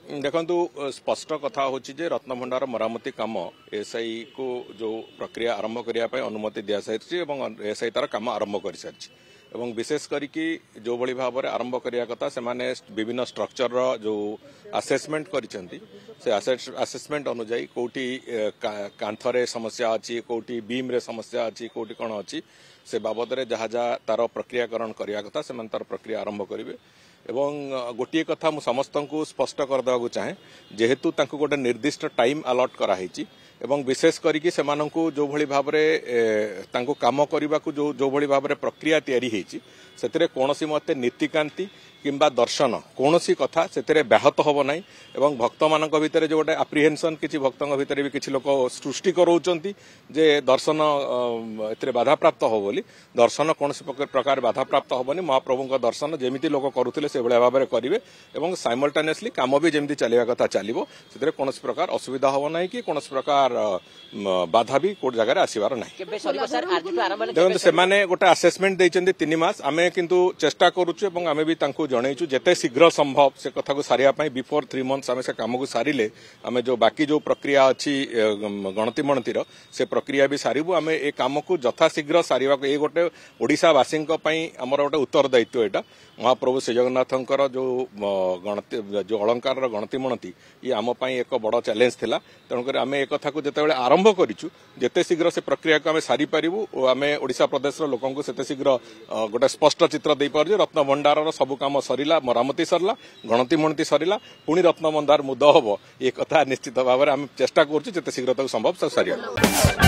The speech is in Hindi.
देखो स्पष्ट कथा हूँ रत्नभंडार मरामती कम एसआई को जो प्रक्रिया आरंभ करने अनुमति दि सारी एसआई तार कम आरंभ कर सारी विशेष करके जो भली भाव में आरंभ करने कथा से विभिन्न स्ट्रक्चर जो आसेसमेंट कर आसेसमेंट अनुजाई कौटी कांथरे समस्या अच्छी कौटी बीम रे समस्या अच्छी कौटी कौन अच्छी से बाबद में जहाँ जहाँ तार प्रक्रियाकरण करने कथा से तार प्रक्रिया आरंभ करेंगे एवं गोटे कथा मु समस्त को स्पष्ट करदेवा चाहे जेहेतु गोटे निर्दिष्ट टाइम अलॉट कराई एवं विशेष करके सेमानंकु जो भली भाव में काम करने को जो भली भाव में प्रक्रिया तैयारी होती से कौनसी मते नीतिकांति किंबा दर्शन कौनसी कथा से व्याहत होब ना एवं भक्त मान भितर जो गोटे आप्रिहेंशन किसी भक्तों भितर भी किसी लोक सृष्टि कराउछंती जे दर्शन ए बाधा प्राप्त हो बोली दर्शन कौन प्रकार बाधा प्राप्त होबनी महाप्रभु दर्शन जमी लोक करुले से भाव में करेंगे और साइमल्टेनियसली कम भी जमी चलवा कथा चलो से कौन प्रकार असुविधा हम ना कि कौन प्रकार बाधा भी कोट जगह आसबार ना देखो से गोटे आसेसमेंट देते 3 मास आम किंतु चेष्टा करुचु आम भी जनईचु जिते शीघ्र संभव से कथा को सारे बिफोर 3 मंथ्स आम से कम को सारे आम जो बाकी जो प्रक्रिया अच्छी गणति मणतिर से प्रक्रिया भी सारू आम ए कम को यथाशीघ्र सारे ये गोटे ओडिशावासी आमर गोटे उत्तरदायित्व यहाँ महाप्रभु श्री जगन्नाथंकर जो गणति जो अलंकार गणति मणति ये आम एक बड़ चैलेंज थिला तेणुकर आम एक कथा को जिते आरंभ करूँ जिते शीघ्र से प्रक्रिया को आम सारी पारू आम ओडिशा प्रदेश लोक से शीघ्र गोटे स्पष्ट चित्र दे पारे रत्नभंडार सबु काम सरला मरामती सरला गणति मणति सरला पुणी रत्नभंडार मुद हम ये कथा निश्चित भाव में आम चेष्टा करूँ जिते शीघ्र संभव सारिया।